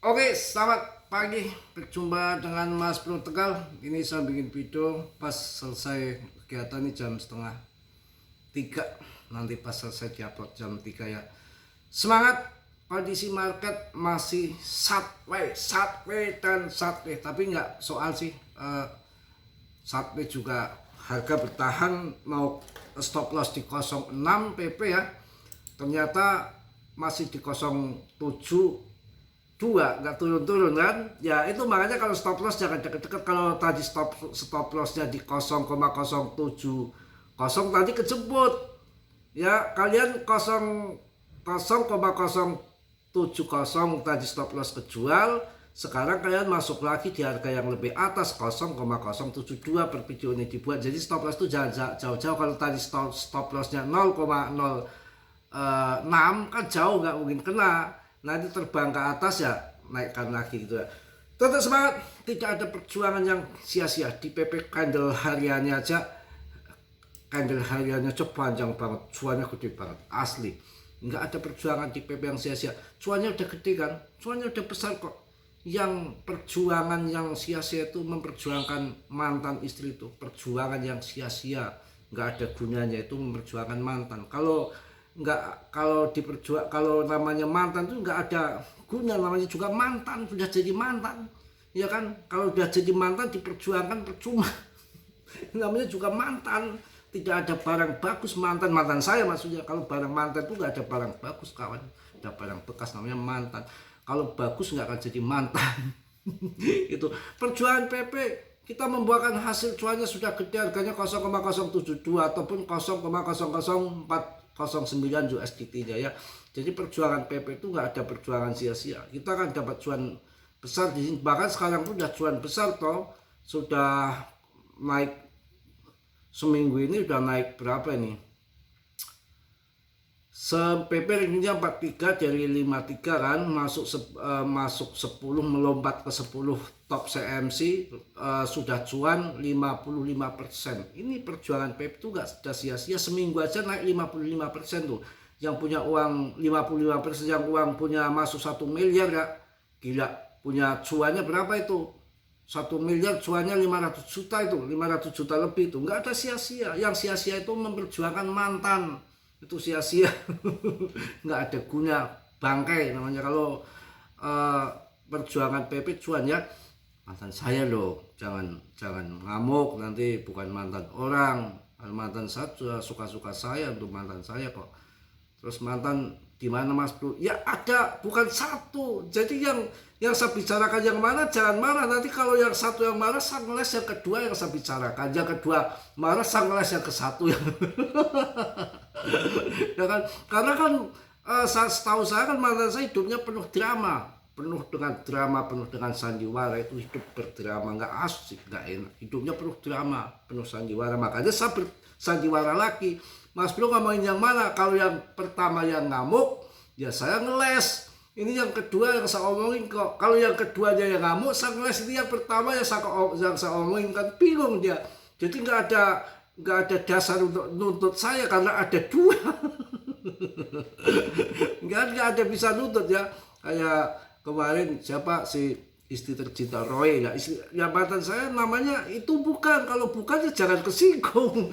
Oke, selamat pagi. Berjumpa dengan Mas Bro Tegal. Ini saya bikin video pas selesai kegiatan ini jam setengah 3. Nanti pas selesai diupload jam 3 ya. Semangat. Kondisi market masih sideways dan sideways. Tapi nggak soal sih. Sideways juga harga bertahan, mau stop loss di 06 PP ya. Ternyata masih di 07 dua, nggak turun-turun kan ya. Itu makanya kalau stop loss jangan deket-deket. Kalau tadi stop lossnya di 0,070 tadi kejebut ya, kalian 0,070 tadi stop loss kejual. Sekarang kalian masuk lagi di harga yang lebih atas 0,072 per video ini dibuat. Jadi stop loss itu jangan jauh-jauh. Kalau tadi stop lossnya 0,06 kan jauh, nggak mungkin kena. Nanti terbang ke atas ya naikkan lagi gitu ya. Tetap semangat, tidak ada perjuangan yang sia-sia. Di PP candle hariannya aja panjang banget, cuannya gede banget asli. Nggak ada perjuangan di PP yang sia-sia. Cuannya udah gede kan, cuannya udah besar kok. Yang perjuangan yang sia-sia itu memperjuangkan mantan istri itu perjuangan yang sia-sia, nggak ada gunanya itu memperjuangkan mantan. Kalau namanya mantan itu nggak ada guna, namanya juga mantan, sudah jadi mantan ya kan. Kalau sudah jadi mantan diperjuangkan percuma. Namanya juga mantan, tidak ada barang bagus. Mantan saya maksudnya. Kalau barang mantan itu nggak ada barang bagus kawan, ada barang bekas, namanya mantan. Kalau bagus nggak akan jadi mantan. Itu perjuangan PP. Kita membuahkan hasil cuannya sudah gede, harganya 0,072 ataupun 0,00409 USDT-nya ya. Jadi perjuangan PP itu nggak ada perjuangan sia-sia. Kita akan dapat cuan besar di sini. Bahkan sekarang pun udah cuan besar toh. Sudah naik seminggu ini, udah naik berapa ini? PP ringnya 43 dari 53 kan, masuk 10, melompat ke 10 top CMC, sudah cuan 55%. Ini perjuangan PP itu gak sudah sia-sia. Seminggu aja naik 55% tuh. Yang punya uang 55%, yang uang punya masuk 1 miliar ya gila. Punya cuannya berapa itu? 1 miliar cuannya 500 juta itu, 500 juta lebih itu. Nggak ada sia-sia. Yang sia-sia itu memperjuangkan mantan, itu sia-sia. Nggak ada guna, bangkai namanya. Kalau perjuangan PP cuan ya, mantan saya loh, jangan ngamuk nanti, bukan mantan orang. Mantan saya suka-suka saya, untuk mantan saya kok. Terus mantan di mana Mas Bro? Ya ada, bukan satu. Jadi yang saya bicarakan yang mana jangan marah. Nanti kalau yang satu yang marah, sang ngeles yang kedua yang saya bicarakan. Yang kedua marah, sang ngeles yang ke satu yang ya kan? Karena kan setahu saya kan mantan saya hidupnya penuh drama, penuh dengan sandiwara. Itu hidup berdrama, nggak asik, nggak enak. Hidupnya penuh drama, penuh sandiwara. Makanya saya bersandiwara lagi. Mas Bro ngomongin yang mana? Kalau yang pertama yang ngamuk, ya saya ngeles. Ini yang kedua yang saya omongin kok. Kalau yang keduanya yang ngamuk, saya ngeles. Ini yang pertama yang saya omongin, kan bingung dia. Jadi nggak ada dasar untuk nuntut saya karena ada dua. nggak ada bisa nuntut ya. Kayak kemarin siapa si istri tercinta Roy ya, mantan saya namanya itu bukan. Kalau bukan ya jangan kesinggung.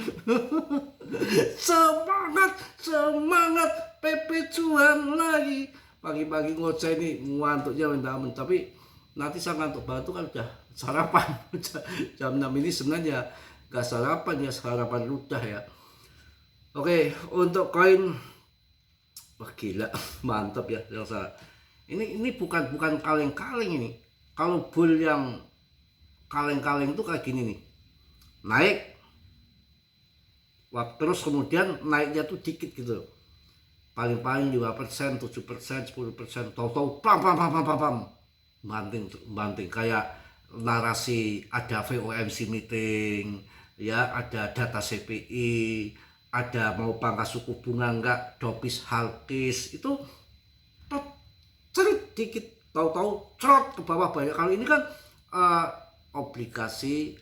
semangat PP cuan lagi. Pagi-pagi ngoceh ini ngantuknya minta ampun. Tapi nanti saya ngantuk banget kan udah sarapan. Jam 6 ini sebenarnya gak sarapan ya, sarapan ludah ya. Oke, untuk koin, wah gila, mantap ya Elsa. Ini bukan kaleng-kaleng ini. Kalau bull yang kaleng-kaleng itu kayak gini nih, naik, wah, terus kemudian naiknya tuh dikit gitu, paling 5%, 7%, 10%, tahu-tahu pam, banting kayak narasi ada FOMC meeting ya, ada data CPI, ada mau pangkas suku bunga enggak, dopis halkis, itu cerit dikit, tahu-tahu cerot ke bawah banyak. Kalau ini kan obligasi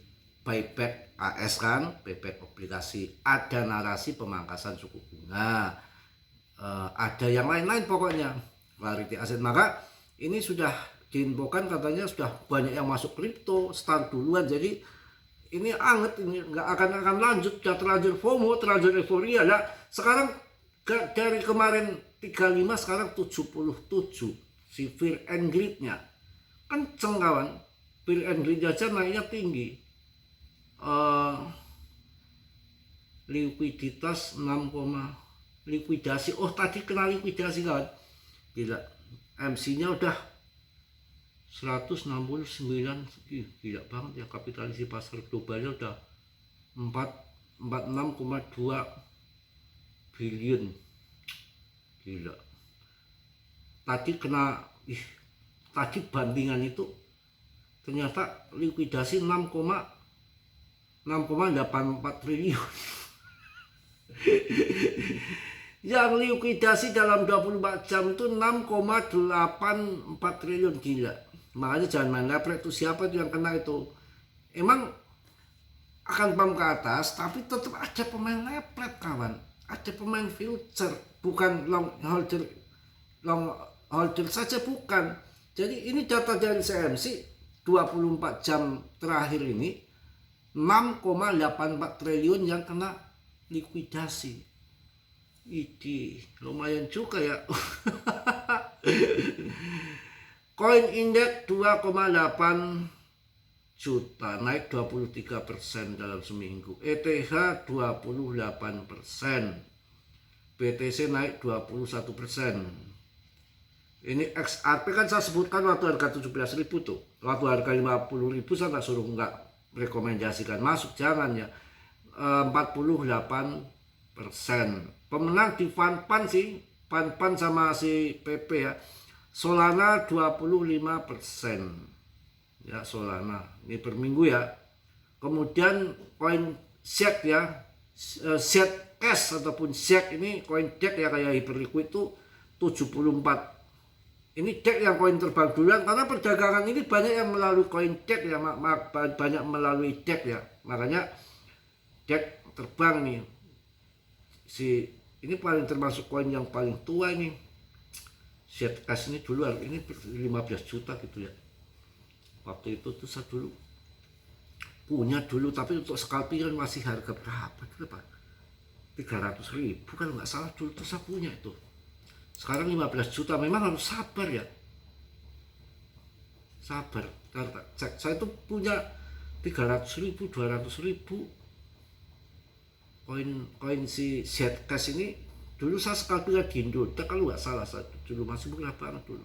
buyback AS kan, buyback obligasi, ada narasi pemangkasan suku bunga, ada yang lain-lain pokoknya, variety aset. Maka ini sudah diinfokan katanya sudah banyak yang masuk kripto, start duluan, jadi ini anget, ini nggak akan lanjut, udah terlanjur FOMO, terlanjur euforia lah. Sekarang dari kemarin 35 sekarang 77 si fear and greed-nya kenceng kawan. Fear and greed aja naiknya tinggi. Likuiditas 6, likuidasi, oh tadi kena likuidasi kawan, gila. MC-nya udah 169, gila banget ya, kapitalisasi pasar globalnya udah 46,2 billion, gila. Tadi kena, tadi bandingan itu ternyata likuidasi 6,84 triliun. Yang likuidasi dalam 24 jam itu 6,84 triliun, gila. Makanya jangan main leplek tuh, siapa tuh yang kena itu. Emang akan pump ke atas, tapi tetap ada pemain leplek kawan. Ada pemain future, bukan long holder saja bukan. Jadi ini data dari CMC 24 jam terakhir ini 6,84 triliun yang kena likuidasi. Ini lumayan juga ya. Koin indeks 2,8 juta, naik 23% dalam seminggu. ETH 28%, BTC naik 21%. Ini XRP kan saya sebutkan waktu harga 17.000 tuh, waktu harga 50.000 saya nggak suruh, nggak rekomendasikan masuk, jangan ya. 48%. Pemenang di Fan sih, Fan sama si PP ya. Solana 25% ya, Solana ini per minggu ya. Kemudian koin SHARK ya, SHARK Cash ataupun SHARK ini koin DEX ya, kayak Hyperliquid itu 74. Ini DEX yang koin terbang duluan, karena perdagangan ini banyak yang melalui koin DEX ya, banyak melalui DEX ya, makanya DEX terbang nih. Ini paling termasuk koin yang paling tua ini. SHARK Cash ini dulu ini 15 juta gitu ya. Waktu itu tuh saya dulu punya dulu, tapi untuk scalping masih harga berapa gitu Pak? 300.000 kalau nggak salah dulu tuh saya punya itu. Sekarang 15 juta, memang harus sabar ya. Sabar. Cek, saya tuh punya 300.000, 200.000 koin si SHARK Cash ini. Dulu saya scalping di Indodax kalau nggak salah, saya dulu masih murah banget dulu.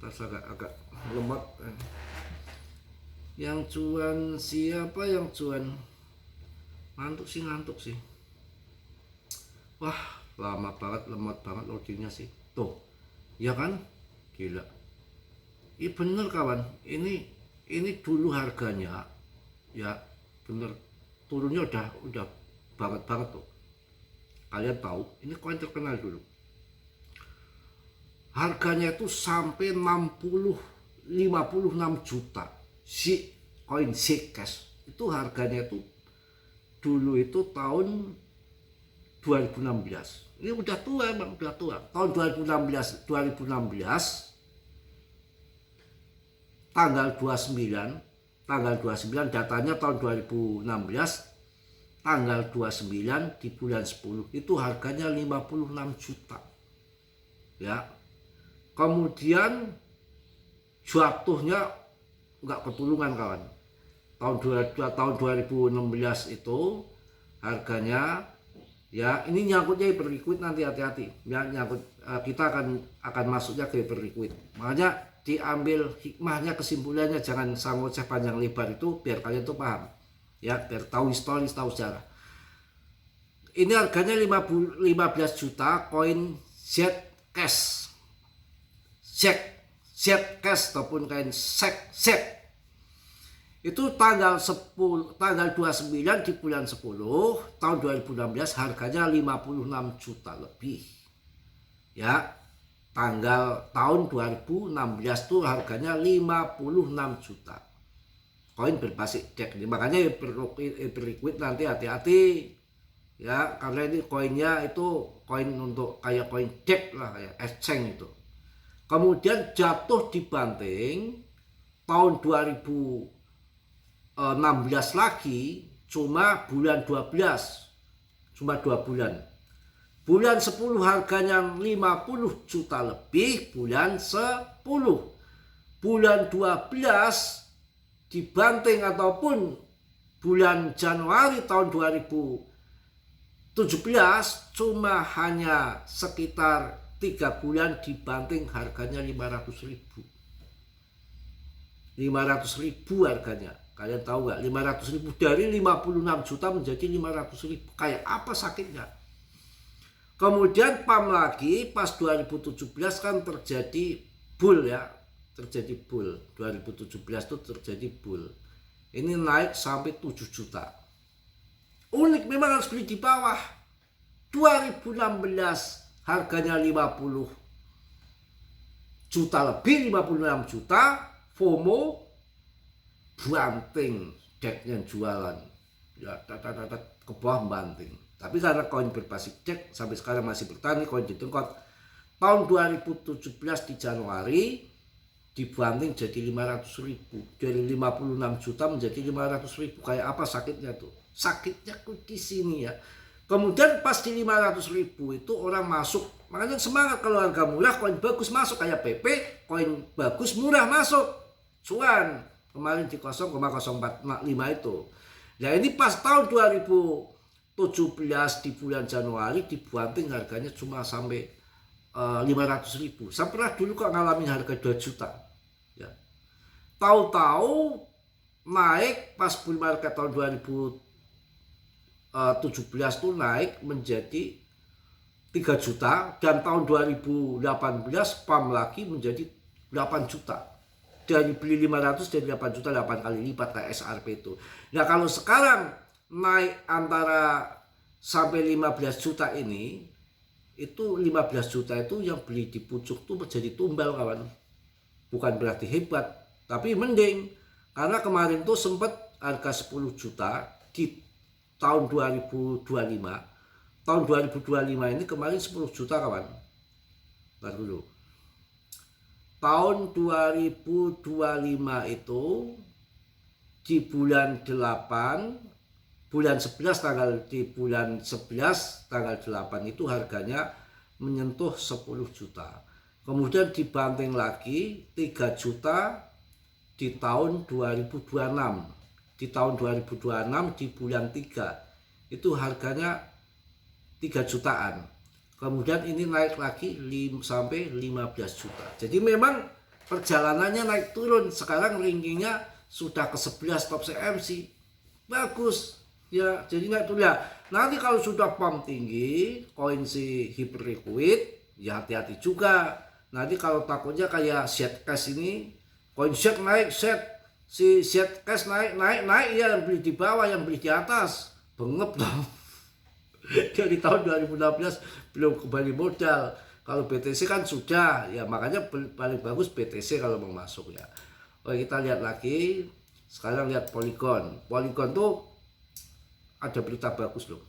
Terus agak lemot. Yang cuan siapa yang cuan? Ngantuk sih. Wah, lama banget, lemot banget loadingnya sih. Tuh, ya kan? Gila. Iya bener kawan. Ini dulu harganya, ya bener, turunnya udah banget tuh. Kalian tahu, ini koin terkenal dulu. Harganya itu sampai 56 juta. Si koin SHARK Cash itu harganya itu dulu itu tahun 2016. Ini udah tua emang, udah tua. Tahun 2016 tanggal 29 datanya tahun 2016. Tanggal 29 di bulan 10 itu harganya 56 juta ya. Kemudian jatuhnya nggak ketulungan kawan. Tahun 2016 itu harganya ya, ini nyangkutnya Hyperliquid, nanti hati-hati ya, nyangkut, kita akan masuknya ke Hyperliquid. Makanya diambil hikmahnya, kesimpulannya, jangan ngoceh panjang lebar itu, biar kalian tuh paham ya, biar tahu historis, tahu sejarah. Ini harganya 15 juta koin SHARK Cash, SHARK Cash ataupun koin SHARK. Itu tanggal 29 di bulan 10 tahun 2016 harganya 56 juta lebih ya. Tahun 2016 tuh harganya 56 juta. Koin berbasis DEX ini, makanya Hyperliquid nanti hati-hati ya, karena ini koinnya itu koin untuk kayak koin DEX lah, kayak exchange itu. Kemudian jatuh dibanting tahun 2016 lagi cuma bulan 12, cuma 2 bulan. Bulan 10 harganya 50 juta lebih, bulan 10. Bulan 12 dibanting ataupun bulan Januari tahun 2017 cuma hanya sekitar 3 bulan dibanting harganya 500.000. 500.000 harganya. Kalian tahu nggak? 500.000 dari 56 juta menjadi 500.000. Kayak apa sakitnya? Kemudian PAM lagi pas 2017 kan terjadi bull ya. Terjadi bull. 2017 itu terjadi bull. Ini naik sampai 7 juta. Unik, memang harus beli di bawah. 2016 harganya 50 juta lebih, 56 juta. FOMO, banting decknya jualan. Ya, ke bawah banting. Tapi karena koin berbasis deck sampai sekarang masih bertahan, koin ditengkot. Tahun 2017 di Januari dibanting jadi 500.000. Dari 56 juta menjadi 500.000. Kayak apa sakitnya tuh? Sakitnya di sini ya. Kemudian pas di 500.000 itu orang masuk. Makanya semangat, kalau harga murah koin bagus masuk, kayak PP, koin bagus murah masuk. Cuan kemarin di 0,045 itu. Nah ini pas tahun 2017 di bulan Januari dibanting harganya cuma sampai 500.000. Saya pernah dulu kok ngalamin harga 2 juta. Ya. Tahu-tahu naik pas bull market tahun 2017 tuh naik menjadi 3 juta, dan tahun 2018 PAM lagi menjadi 8 juta. Dari beli 500 dari 8 juta, 8 kali lipat kayak SRP itu. Nah kalau sekarang naik antara sampai 15 juta ini, itu 15 juta itu yang beli di pucuk tuh menjadi tumbal kawan. Bukan berarti hebat, tapi mending. Karena kemarin tuh sempat harga 10 juta di tahun 2025. Tahun 2025 ini kemarin 10 juta kawan. Ntar dulu. Tahun 2025 itu di bulan 8, bulan 11 di bulan 11 tanggal 8 itu harganya menyentuh 10 juta. Kemudian dibanting lagi 3 juta di tahun 2026. Di tahun 2026 di bulan 3 itu harganya 3 jutaan. Kemudian ini naik lagi sampai 15 juta. Jadi memang perjalanannya naik turun. Sekarang rankingnya sudah ke 11 top CMC. Bagus. Ya, jadi naik turun. Ya, nanti kalau sudah PAM tinggi, koin si hyper liquid, ya hati-hati juga. Nanti kalau takutnya kayak Zcash ini, koin Z naik, si Zcash naik, ya, yang beli di bawah, yang beli di atas. Bengep dong. Dari tahun 2016 belum kembali modal. Kalau BTC kan sudah, ya makanya paling bagus BTC kalau mau masuk ya. Oke, kita lihat lagi. Sekarang lihat Polygon. Polygon tuh ada berita bagus loh.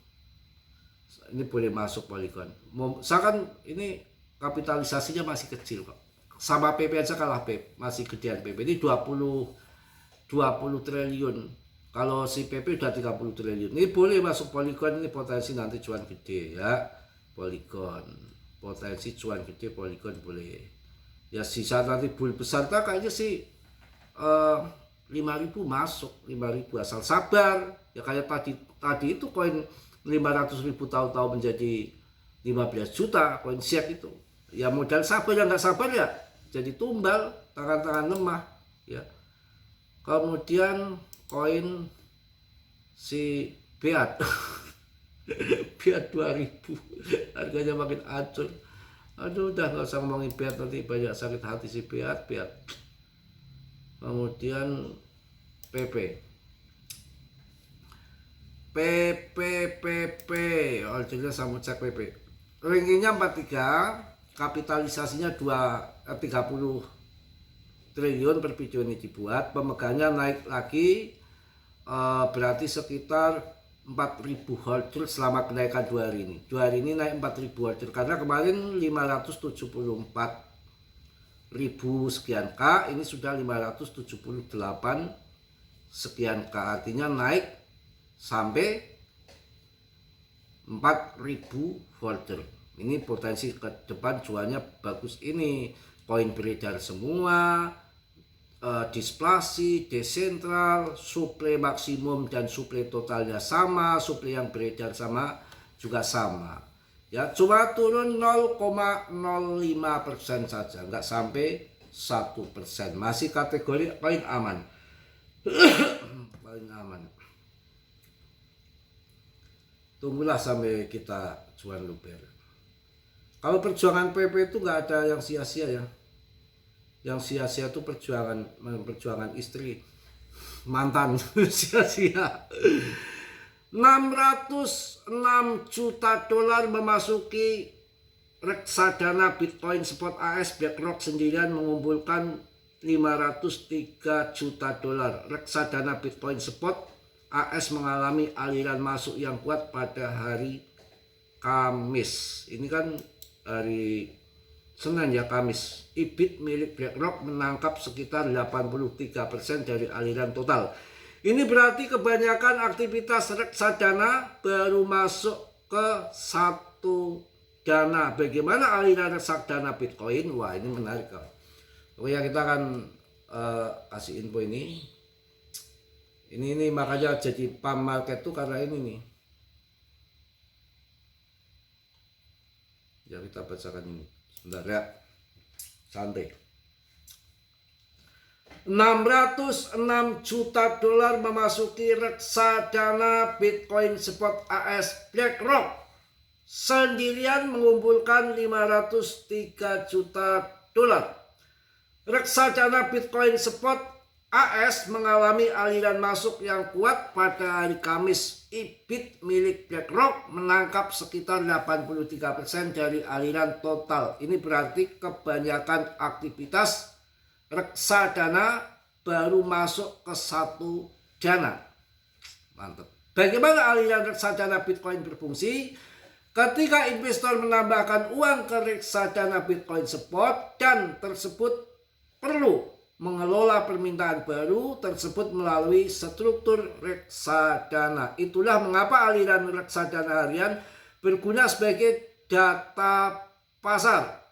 Ini boleh masuk Polygon. Misalkan ini kapitalisasinya masih kecil kok. Sama PP aja kalah PP, masih gedean PP. Ini 20 triliun. Kalau si PP udah 30 triliun. Ini boleh masuk Polygon, ini potensi nanti cuan gede ya. Polygon. Potensi cuan gede Polygon boleh. Ya sisa nanti bull besar kayaknya sih 5.000 masuk, 5.000 asal sabar. Ya kayak tadi itu koin 500.000 tahu-tahu menjadi 15 juta koin siap itu. Ya modal sabar, yang nggak sabar ya jadi tumbal, tangan-tangan lemah ya. Kemudian koin si Beat Beat 2000 harganya makin hancur. Aduh, udah nggak usah ngomongin Beat, nanti banyak sakit hati si Beat. Kemudian PP oh jelas sama cek PP rankingnya 43, kapitalisasinya 30 triliun per video ini dibuat. Pemegangnya naik lagi, berarti sekitar 4.000 holder selama kenaikan 2 hari ini. 2 hari ini naik 4.000 holder karena kemarin 574 sekian K, ini sudah 578 sekian K, artinya naik sampai 4000 holder. Ini potensi ke depan jualnya bagus. Ini koin beredar semua, displasi, desentral, suplai maksimum dan suplai totalnya sama, suplai yang beredar sama juga sama. Ya, cuma turun 0,05% saja, nggak sampai 1%. Masih kategori koin aman. Paling aman. Tunggulah sampai kita jual luber. Kalau perjuangan PP itu nggak ada yang sia-sia ya. Yang sia-sia itu perjuangan istri, mantan sia-sia. 606 juta dolar memasuki reksadana Bitcoin Spot AS. BlackRock sendirian mengumpulkan 503 juta dolar. Reksadana Bitcoin Spot AS mengalami aliran masuk yang kuat pada hari Kamis. Ini kan hari Senin ya, Kamis. IBIT milik BlackRock menangkap sekitar 83% dari aliran total. Ini berarti kebanyakan aktivitas reksadana baru masuk ke satu dana. Bagaimana aliran reksadana Bitcoin? Wah, ini menarik kok. Oke ya, kita akan kasih info ini. Ini makanya jadi pump market tuh karena ini nih. Ya, kita bacakan ini. Sebentar ya. Santai. 606 juta dolar memasuki reksadana Bitcoin Spot AS. BlackRock sendirian mengumpulkan 503 juta dolar. Reksadana Bitcoin Spot AS mengalami aliran masuk yang kuat pada hari Kamis. IBIT milik BlackRock menangkap sekitar 83% dari aliran total. Ini berarti kebanyakan aktivitas reksadana baru masuk ke satu dana. Mantap. Bagaimana aliran reksadana Bitcoin berfungsi? Ketika investor menambahkan uang ke reksadana Bitcoin Spot dan tersebut perlu mengelola permintaan baru tersebut melalui struktur reksadana. Itulah mengapa aliran reksadana harian berguna sebagai data pasar.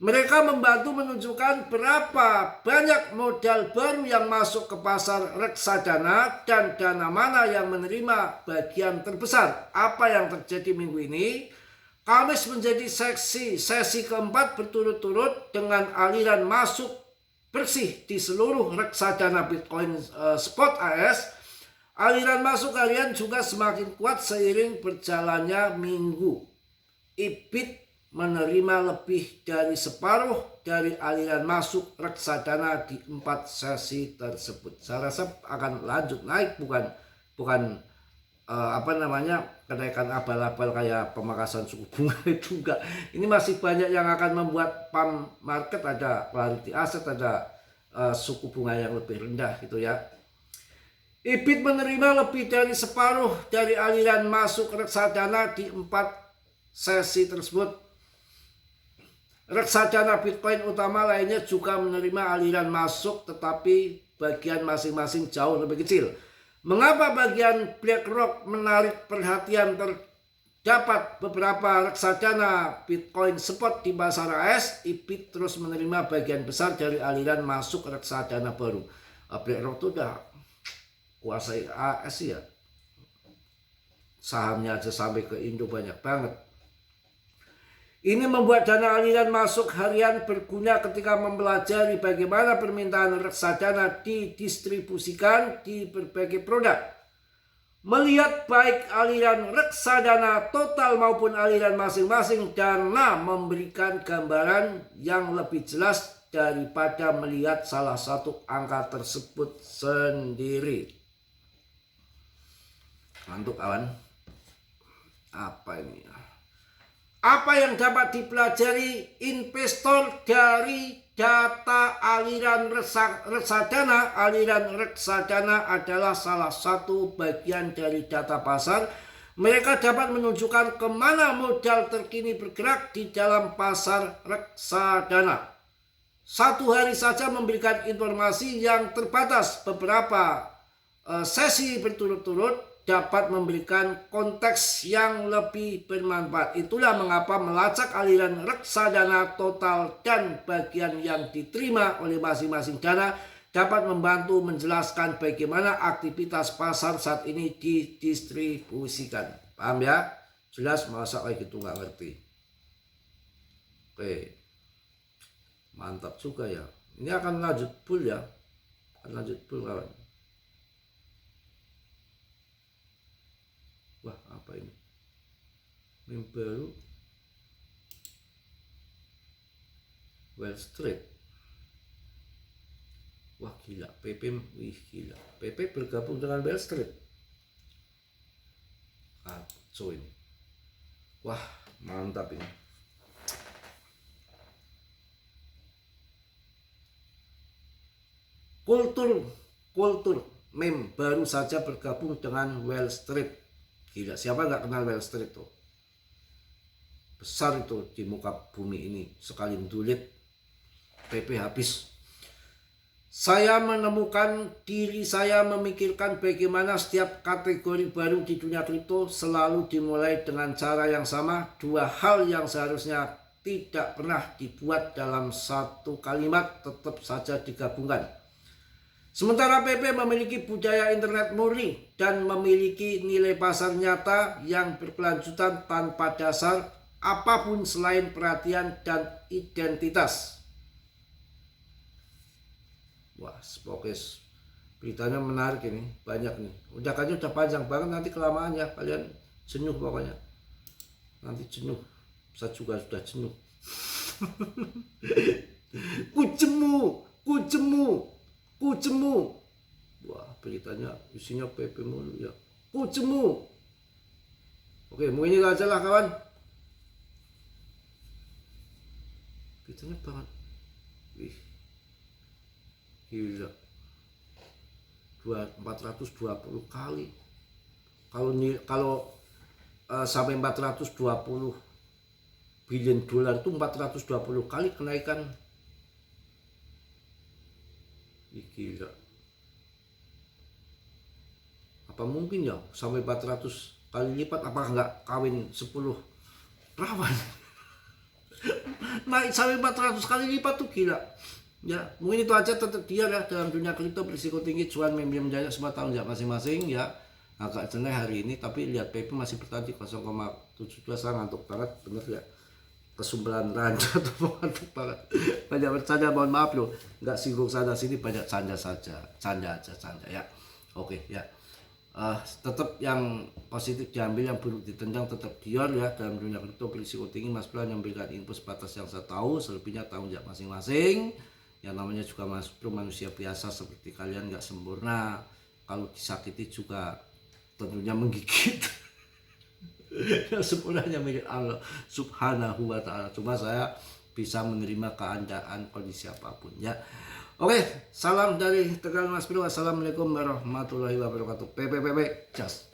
Mereka membantu menunjukkan berapa banyak modal baru yang masuk ke pasar reksadana dan dana mana yang menerima bagian terbesar. Apa yang terjadi minggu ini? Kamis menjadi sesi keempat berturut-turut dengan aliran masuk bersih di seluruh reksadana Bitcoin Spot AS. Aliran masuk harian juga semakin kuat seiring berjalannya minggu. IBIT menerima lebih dari separuh dari aliran masuk reksadana di 4 sesi tersebut. Saya rasa akan lanjut naik, bukan kenaikan abal-abal kayak pemangkasan suku bunga itu enggak. Ini masih banyak yang akan membuat pump market, ada quality asset, ada suku bunga yang lebih rendah gitu ya. IBIT menerima lebih dari separuh dari aliran masuk reksadana di 4 sesi tersebut. Reksadana Bitcoin utama lainnya juga menerima aliran masuk, tetapi bagian masing-masing jauh lebih kecil. Mengapa bagian BlackRock menarik perhatian? Terdapat beberapa reksadana Bitcoin Spot di pasar AS. IBIT terus menerima bagian besar dari aliran masuk reksadana baru. BlackRock itu udah kuasai AS ya. Sahamnya aja sampai ke Indo banyak banget. Ini membuat dana aliran masuk harian berguna ketika mempelajari bagaimana permintaan reksadana didistribusikan di berbagai produk. Melihat baik aliran reksadana total maupun aliran masing-masing dana memberikan gambaran yang lebih jelas daripada melihat salah satu angka tersebut sendiri. Mantap kawan. Apa ini? Apa yang dapat dipelajari investor dari data aliran reksadana? Aliran reksadana adalah salah satu bagian dari data pasar. Mereka dapat menunjukkan kemana modal terkini bergerak di dalam pasar reksadana. satu hari saja memberikan informasi yang terbatas, beberapa sesi berturut-turut dapat memberikan konteks yang lebih bermanfaat. Itulah mengapa melacak aliran reksadana total dan bagian yang diterima oleh masing-masing dana dapat membantu menjelaskan bagaimana aktivitas pasar saat ini didistribusikan. Paham ya? Jelas, masa kayak gitu nggak ngerti. Oke, mantap juga ya. Ini akan lanjut bull ya, akan lanjut bull kawan. Wah, apa ini? Meme baru Wall Street. Wah gila, PP, wih gila. PP bergabung dengan Wall Street. Kacau ini. Wah, mantap ini. Kultur meme baru saja bergabung dengan Wall Street. Gila, siapa nggak kenal Wall Street tuh? Besar itu di muka bumi ini. Sekali mendulit, PP habis. Saya menemukan diri saya memikirkan bagaimana setiap kategori baru di dunia kripto selalu dimulai dengan cara yang sama. Dua hal yang seharusnya tidak pernah dibuat dalam satu kalimat tetap saja digabungkan. Sementara PP memiliki budaya internet murni dan memiliki nilai pasar nyata yang berkelanjutan tanpa dasar apapun selain perhatian dan identitas. Wah, pokoknya beritanya menarik ini, banyak nih. Udah panjang banget, nanti kelamaan ya, kalian jenuh pokoknya. Nanti jenuh, saya juga sudah jenuh. Kujemu. Wah, beritanya isinya PP mulu ya. Kujemu. Oke, mau ini aja lah kawan. Beritanya banget. Wih. Gila. 420 kali. Kalau sampai 420 billion dolar itu 420 kali kenaikan. Gila. Apa mungkin ya sampai 400 kali lipat? Apakah nggak kawin 10 perawan? Naik sampai 400 kali lipat tuh gila. Ya, mungkin itu aja, tetap dia ya dalam dunia kripto berisiko tinggi, cuan meme menjajah semua tahun ya masing-masing ya. Agak jenuh hari ini, tapi lihat PP masih bertahan di 0,72. Saya ngantuk banget, bener ya. Kesumberan ranca tuh ngantuk banget. Banyak bercanda, mohon maaf loh. Nggak singgung sana sini, banyak canda saja. Canda ya. Oke ya. Tetap yang positif diambil, yang buruk ditendang, tetap dior ya. Dalam dunia kripto berisiko tinggi, Mas Bro hanya memberikan info sebatas yang saya tahu, selebihnya tanggung jawab masing-masing. Yang namanya juga Mas Bro manusia biasa seperti kalian, nggak sempurna. Kalau disakiti juga tentunya menggigit. Yang sempurnanya milik Allah Subhanahu wa ta'ala. Cuma saya bisa menerima keadaan kondisi apapun ya. Oke, salam dari Tegal Mas Bro. Assalamualaikum warahmatullahi wabarakatuh. PPPP, just